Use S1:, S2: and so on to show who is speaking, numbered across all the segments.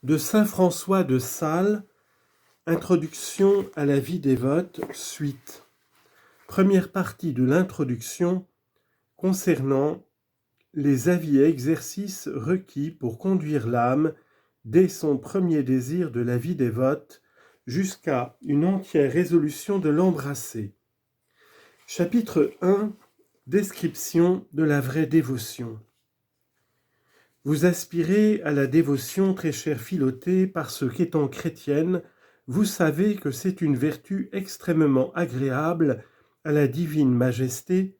S1: De saint François de Sales, Introduction à la vie dévote, suite. Première partie de l'introduction concernant les avis et exercices requis pour conduire l'âme dès son premier désir de la vie dévote jusqu'à une entière résolution de l'embrasser. Chapitre 1. Description de la vraie dévotion. Vous aspirez à la dévotion, très chère Philotée, parce qu'étant chrétienne, vous savez que c'est une vertu extrêmement agréable à la divine majesté,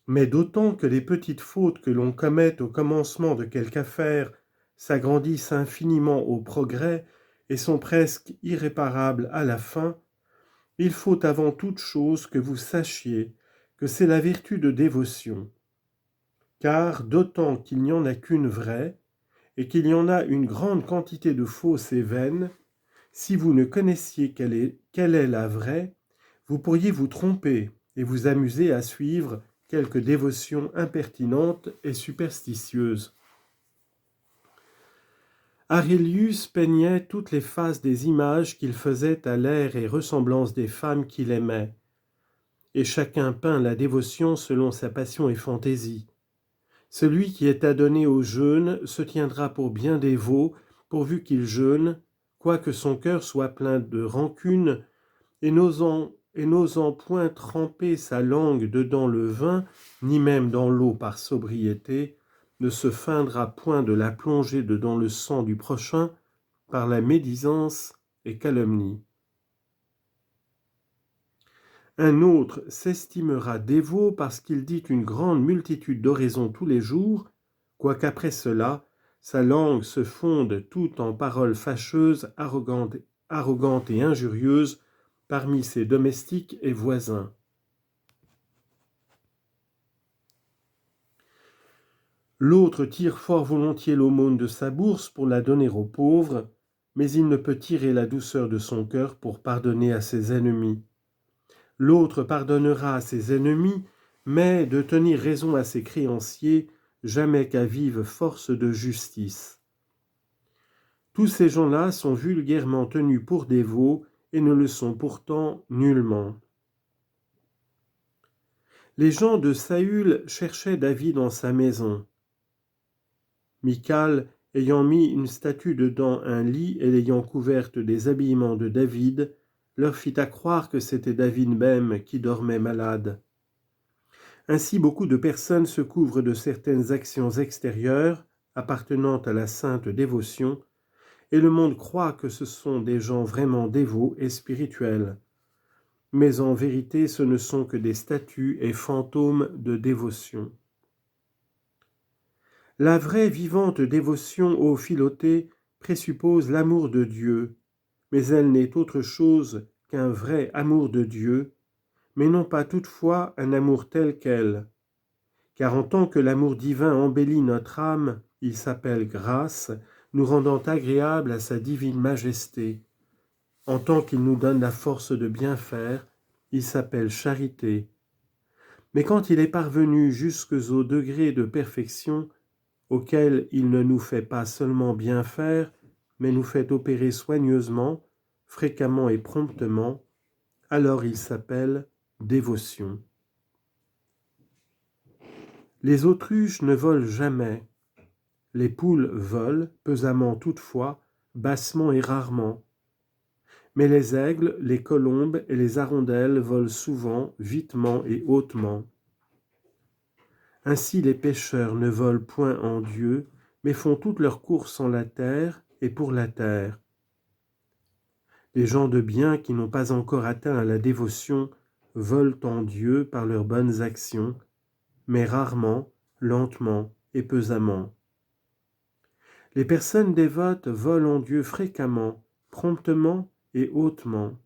S1: mais d'autant que les petites fautes que l'on commet au commencement de quelque affaire s'agrandissent infiniment au progrès et sont presque irréparables à la fin, il faut avant toute chose que vous sachiez que c'est la vertu de dévotion. Car d'autant qu'il n'y en a qu'une vraie, et qu'il y en a une grande quantité de fausses et vaines, si vous ne connaissiez quelle est la vraie, vous pourriez vous tromper et vous amuser à suivre quelque dévotion impertinente et superstitieuse. Arélius peignait toutes les faces des images qu'il faisait à l'air et ressemblance des femmes qu'il aimait, et chacun peint la dévotion selon sa passion et fantaisie. Celui qui est adonné au jeûne se tiendra pour bien dévot, pourvu qu'il jeûne, quoique son cœur soit plein de rancune, et n'osant point tremper sa langue dedans le vin, ni même dans l'eau par sobriété, ne se feindra point de la plonger dedans le sang du prochain par la médisance et calomnie. Un autre s'estimera dévot parce qu'il dit une grande multitude d'oraisons tous les jours, quoiqu'après cela, sa langue se fonde toute en paroles fâcheuses, arrogantes et injurieuses parmi ses domestiques et voisins. L'autre tire fort volontiers l'aumône de sa bourse pour la donner aux pauvres, mais il ne peut tirer la douceur de son cœur pour pardonner à ses ennemis. L'autre pardonnera à ses ennemis, mais de tenir raison à ses créanciers, jamais qu'à vive force de justice. Tous ces gens-là sont vulgairement tenus pour dévots et ne le sont pourtant nullement. Les gens de Saül cherchaient David dans sa maison. Michal, ayant mis une statue dedans un lit et l'ayant couverte des habillements de David, leur fit à croire que c'était David même qui dormait malade. Ainsi beaucoup de personnes se couvrent de certaines actions extérieures appartenant à la sainte dévotion, et le monde croit que ce sont des gens vraiment dévots et spirituels. Mais en vérité, ce ne sont que des statues et fantômes de dévotion. La vraie vivante dévotion ô Philotée présuppose l'amour de Dieu, mais elle n'est autre chose qu'un vrai amour de Dieu, mais non pas toutefois un amour tel quel. Car en tant que l'amour divin embellit notre âme, il s'appelle grâce, nous rendant agréable à sa divine majesté. En tant qu'il nous donne la force de bien faire, il s'appelle charité. Mais quand il est parvenu jusqu'au degré de perfection, auquel il ne nous fait pas seulement bien faire, mais nous fait opérer soigneusement, fréquemment et promptement, alors il s'appelle dévotion. Les autruches ne volent jamais. Les poules volent, pesamment toutefois, bassement et rarement. Mais les aigles, les colombes et les hirondelles volent souvent, vitement et hautement. Ainsi les pêcheurs ne volent point en Dieu, mais font toutes leurs courses en la terre et pour la terre. Les gens de bien qui n'ont pas encore atteint à la dévotion volent en Dieu par leurs bonnes actions, mais rarement, lentement et pesamment. Les personnes dévotes volent en Dieu fréquemment, promptement et hautement.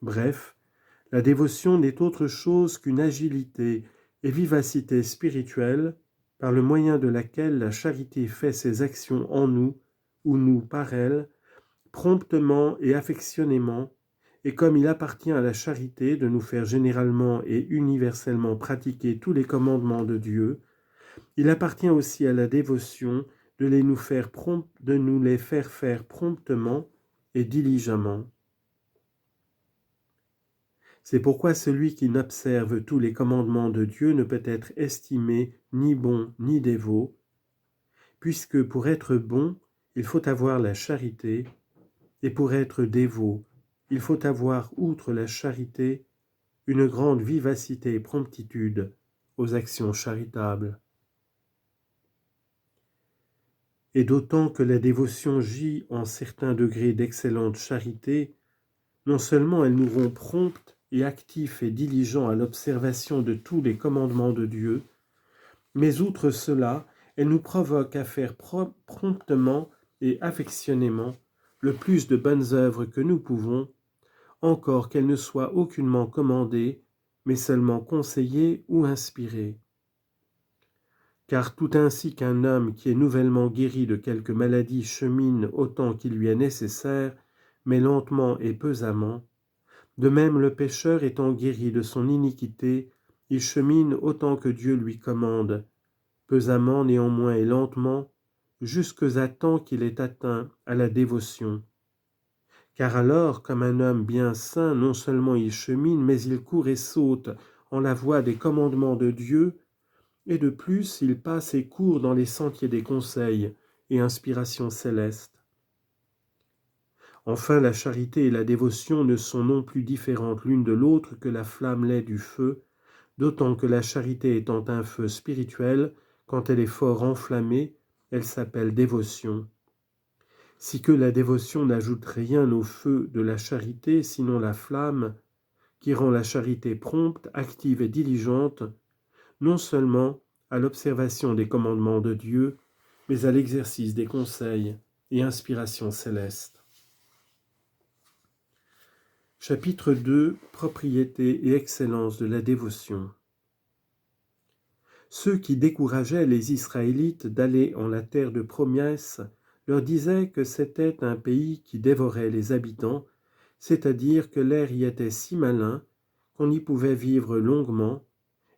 S1: Bref, la dévotion n'est autre chose qu'une agilité et vivacité spirituelle par le moyen de laquelle la charité fait ses actions en nous ou nous par elle, promptement et affectionnément, et comme il appartient à la charité de nous faire généralement et universellement pratiquer tous les commandements de Dieu, il appartient aussi à la dévotion de nous les faire faire promptement et diligemment. C'est pourquoi celui qui n'observe tous les commandements de Dieu ne peut être estimé ni bon ni dévot, puisque pour être bon, il faut avoir la charité, et pour être dévot, il faut avoir, outre la charité, une grande vivacité et promptitude aux actions charitables. Et d'autant que la dévotion gît en certains degrés d'excellente charité, non seulement elle nous rend promptes et actifs et diligents à l'observation de tous les commandements de Dieu, mais outre cela, elle nous provoque à faire promptement et affectionnément le plus de bonnes œuvres que nous pouvons, encore qu'elles ne soient aucunement commandées, mais seulement conseillées ou inspirées. Car tout ainsi qu'un homme qui est nouvellement guéri de quelque maladie chemine autant qu'il lui est nécessaire, mais lentement et pesamment, de même le pécheur étant guéri de son iniquité, il chemine autant que Dieu lui commande, pesamment néanmoins et lentement, jusqu'à temps qu'il ait atteint à la dévotion. Car alors, comme un homme bien saint, non seulement il chemine, mais il court et saute en la voie des commandements de Dieu, et de plus il passe et court dans les sentiers des conseils et inspirations célestes. Enfin, la charité et la dévotion ne sont non plus différentes l'une de l'autre que la flamme l'est du feu, d'autant que la charité étant un feu spirituel, quand elle est fort enflammée, elle s'appelle dévotion. Si que la dévotion n'ajoute rien au feu de la charité, sinon la flamme, qui rend la charité prompte, active et diligente, non seulement à l'observation des commandements de Dieu, mais à l'exercice des conseils et inspirations célestes. Chapitre 2. Propriété et excellence de la dévotion. Ceux qui décourageaient les Israélites d'aller en la terre de promesse leur disaient que c'était un pays qui dévorait les habitants, c'est-à-dire que l'air y était si malin qu'on y pouvait vivre longuement,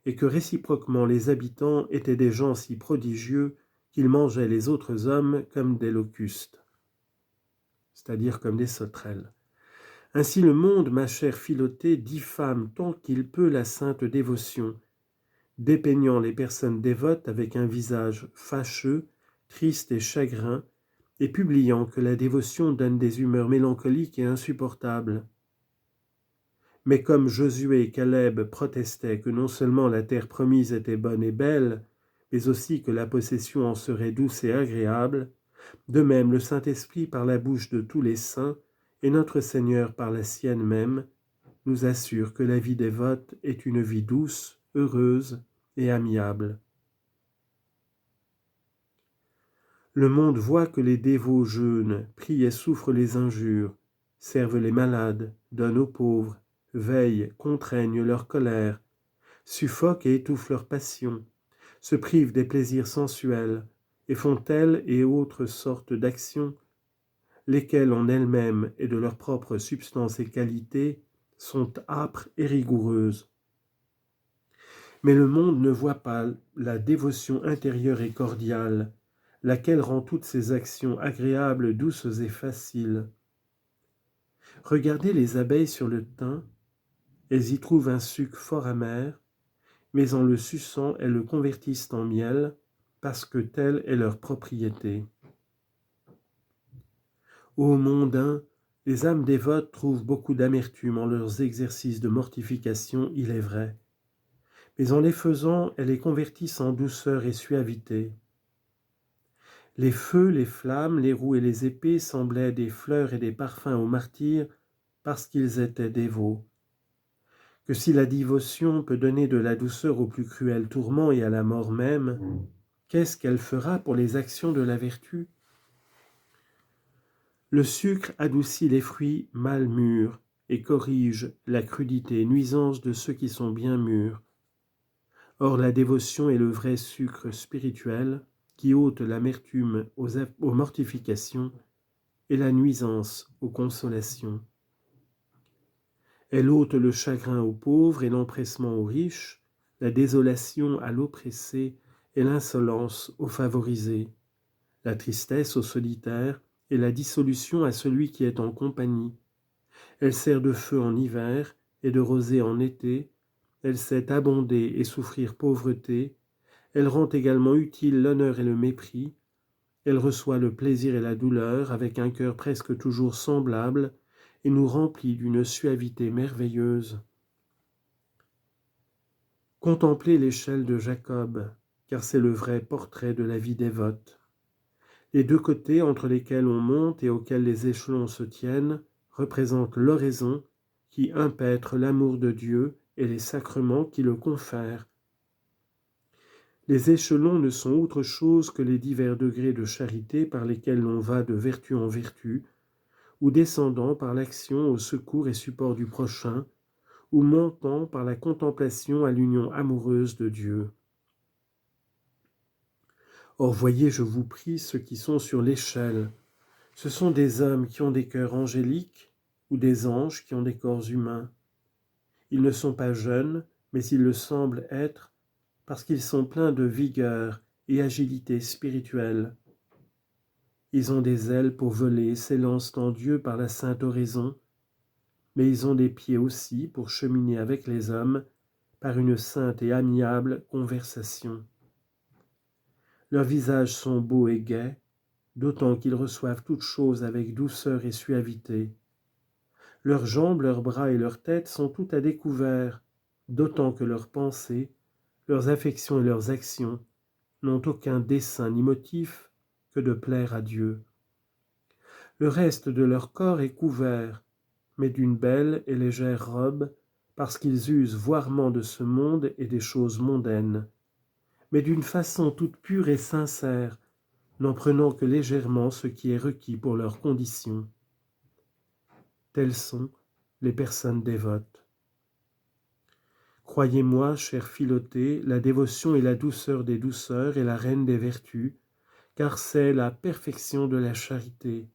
S1: et que réciproquement les habitants étaient des gens si prodigieux qu'ils mangeaient les autres hommes comme des locustes, c'est-à-dire comme des sauterelles. Ainsi le monde, ma chère Philotée, diffame tant qu'il peut la sainte dévotion, dépeignant les personnes dévotes avec un visage fâcheux, triste et chagrin, et publiant que la dévotion donne des humeurs mélancoliques et insupportables. Mais comme Josué et Caleb protestaient que non seulement la terre promise était bonne et belle, mais aussi que la possession en serait douce et agréable, de même le Saint-Esprit par la bouche de tous les saints, et notre Seigneur par la sienne même, nous assure que la vie dévote est une vie douce, heureuse et amiable. Le monde voit que les dévots jeûnent, prient et souffrent les injures, servent les malades, donnent aux pauvres, veillent, contraignent leur colère, suffoquent et étouffent leur passion, se privent des plaisirs sensuels, et font telle et autres sortes d'actions, lesquelles en elles-mêmes et de leur propre substance et qualité sont âpres et rigoureuses. Mais le monde ne voit pas la dévotion intérieure et cordiale, laquelle rend toutes ces actions agréables, douces et faciles. Regardez les abeilles sur le thym, elles y trouvent un suc fort amer, mais en le suçant, elles le convertissent en miel, parce que telle est leur propriété. Ô mondains, les âmes dévotes trouvent beaucoup d'amertume en leurs exercices de mortification, il est vrai, mais en les faisant, elles les convertissent en douceur et suavité. Les feux, les flammes, les roues et les épées semblaient des fleurs et des parfums aux martyrs parce qu'ils étaient dévots. Que si la dévotion peut donner de la douceur aux plus cruels tourments et à la mort même, qu'est-ce qu'elle fera pour les actions de la vertu ? Le sucre adoucit les fruits mal mûrs et corrige la crudité, nuisance de ceux qui sont bien mûrs. Or la dévotion est le vrai sucre spirituel qui ôte l'amertume aux mortifications et la nuisance aux consolations. Elle ôte le chagrin aux pauvres et l'empressement aux riches, la désolation à l'oppressé et l'insolence aux favorisés, la tristesse au solitaire et la dissolution à celui qui est en compagnie. Elle sert de feu en hiver et de rosée en été. Elle sait abonder et souffrir pauvreté. Elle rend également utile l'honneur et le mépris. Elle reçoit le plaisir et la douleur avec un cœur presque toujours semblable et nous remplit d'une suavité merveilleuse. Contemplez l'échelle de Jacob, car c'est le vrai portrait de la vie dévote. Les deux côtés entre lesquels on monte et auxquels les échelons se tiennent représentent l'oraison qui impètre l'amour de Dieu et les sacrements qui le confèrent. Les échelons ne sont autre chose que les divers degrés de charité par lesquels l'on va de vertu en vertu, ou descendant par l'action au secours et support du prochain, ou montant par la contemplation à l'union amoureuse de Dieu. Or voyez, je vous prie, ceux qui sont sur l'échelle. Ce sont des hommes qui ont des cœurs angéliques ou des anges qui ont des corps humains. Ils ne sont pas jeunes, mais ils le semblent être parce qu'ils sont pleins de vigueur et agilité spirituelle. Ils ont des ailes pour voler, s'élancent en Dieu par la sainte oraison, mais ils ont des pieds aussi pour cheminer avec les hommes par une sainte et amiable conversation. Leurs visages sont beaux et gais, d'autant qu'ils reçoivent toutes choses avec douceur et suavité. Leurs jambes, leurs bras et leurs têtes sont tout à découvert, d'autant que leurs pensées, leurs affections et leurs actions n'ont aucun dessein ni motif que de plaire à Dieu. Le reste de leur corps est couvert, mais d'une belle et légère robe, parce qu'ils usent voirement de ce monde et des choses mondaines, mais d'une façon toute pure et sincère, n'en prenant que légèrement ce qui est requis pour leur condition. Telles sont les personnes dévotes. Croyez-moi, chère Philotée, la dévotion est la douceur des douceurs et la reine des vertus, car c'est la perfection de la charité.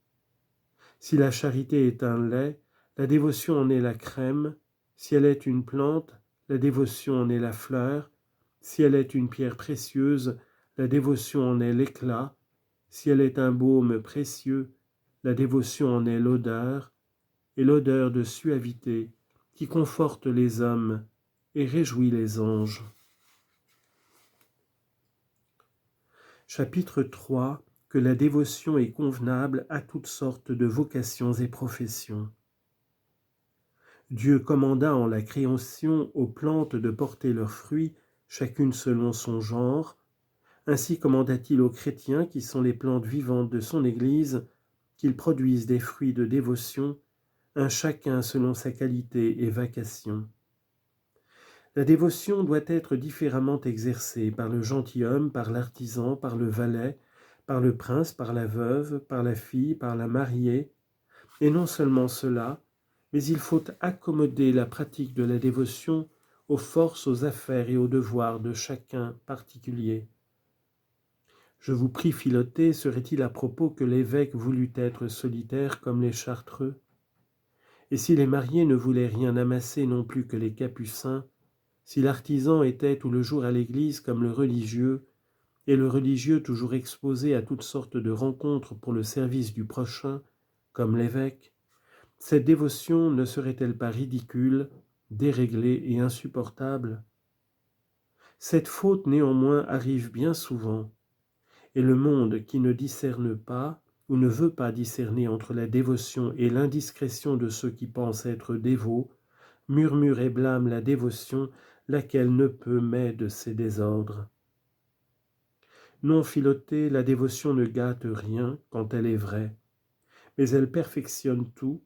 S1: Si la charité est un lait, la dévotion en est la crème. Si elle est une plante, la dévotion en est la fleur. Si elle est une pierre précieuse, la dévotion en est l'éclat. Si elle est un baume précieux, la dévotion en est l'odeur, et l'odeur de suavité qui conforte les hommes et réjouit les anges. Chapitre 3. Que la dévotion est convenable à toutes sortes de vocations et professions. Dieu commanda en la création aux plantes de porter leurs fruits, chacune selon son genre. Ainsi commanda-t-il aux chrétiens, qui sont les plantes vivantes de son Église, qu'ils produisent des fruits de dévotion, un chacun selon sa qualité et vacation. La dévotion doit être différemment exercée par le gentilhomme, par l'artisan, par le valet, par le prince, par la veuve, par la fille, par la mariée. Et non seulement cela, mais il faut accommoder la pratique de la dévotion aux forces, aux affaires et aux devoirs de chacun particulier. Je vous prie, Philotée, serait-il à propos que l'évêque voulût être solitaire comme les chartreux? Et si les mariés ne voulaient rien amasser non plus que les capucins, si l'artisan était tout le jour à l'église comme le religieux, et le religieux toujours exposé à toutes sortes de rencontres pour le service du prochain, comme l'évêque, cette dévotion ne serait-elle pas ridicule, déréglée et insupportable? Cette faute néanmoins arrive bien souvent, et le monde qui ne discerne pas ou ne veut pas discerner entre la dévotion et l'indiscrétion de ceux qui pensent être dévots, murmure et blâme la dévotion, laquelle ne peut mais de ces désordres. Non, Philotée, la dévotion ne gâte rien quand elle est vraie, mais elle perfectionne tout,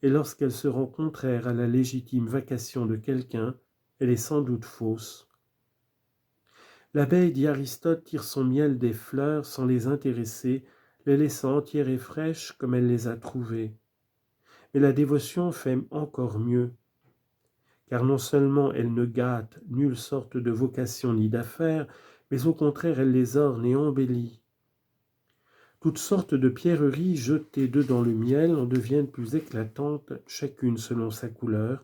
S1: et lorsqu'elle se rend contraire à la légitime vacation de quelqu'un, elle est sans doute fausse. L'abeille, dit Aristote, tire son miel des fleurs sans les intéresser, les laissant entières et fraîches comme elle les a trouvées. Mais la dévotion fait encore mieux, car non seulement elle ne gâte nulle sorte de vocation ni d'affaires, mais au contraire elle les orne et embellit. Toutes sortes de pierreries jetées dedans le miel en deviennent plus éclatantes, chacune selon sa couleur,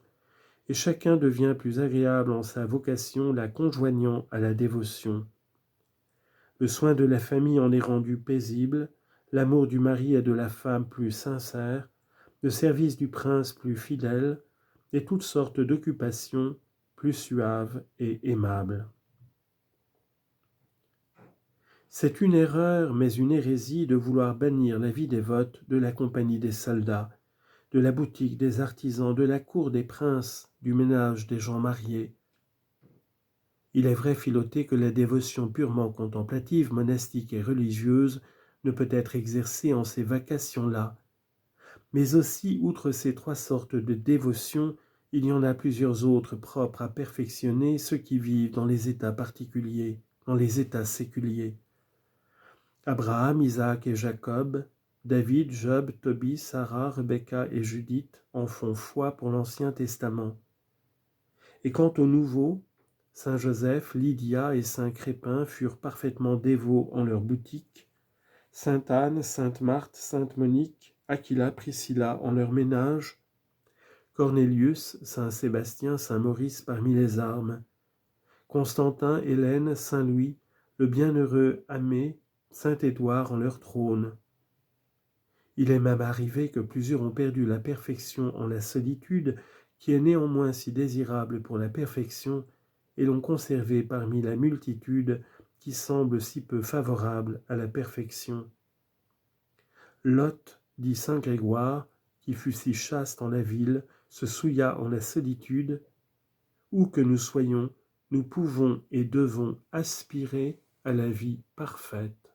S1: et chacun devient plus agréable en sa vocation, la conjoignant à la dévotion. Le soin de la famille en est rendu paisible, l'amour du mari et de la femme plus sincère, le service du prince plus fidèle, et toutes sortes d'occupations plus suaves et aimables. C'est une erreur, mais une hérésie, de vouloir bannir la vie dévote de la compagnie des soldats, de la boutique des artisans, de la cour des princes, du ménage des gens mariés. Il est vrai, Philothée, que la dévotion purement contemplative, monastique et religieuse ne peut être exercée en ces vacations-là. Mais aussi, outre ces trois sortes de dévotion, il y en a plusieurs autres propres à perfectionner ceux qui vivent dans les états particuliers, dans les états séculiers. Abraham, Isaac et Jacob, David, Job, Tobie, Sarah, Rebecca et Judith en font foi pour l'Ancien Testament. Et quant au Nouveau, Saint Joseph, Lydia et Saint Crépin furent parfaitement dévots en leur boutique, Sainte Anne, Sainte Marthe, Sainte Monique, Aquila, Priscilla en leur ménage, Cornélius, Saint Sébastien, Saint Maurice parmi les armes, Constantin, Hélène, Saint Louis, le bienheureux Amé, Saint Édouard en leur trône. Il est même arrivé que plusieurs ont perdu la perfection en la solitude, qui est néanmoins si désirable pour la perfection, et l'ont conservé parmi la multitude qui semble si peu favorable à la perfection. Lot, dit saint Grégoire, qui fut si chaste en la ville, se souilla en la solitude. Où que nous soyons, nous pouvons et devons aspirer à la vie parfaite.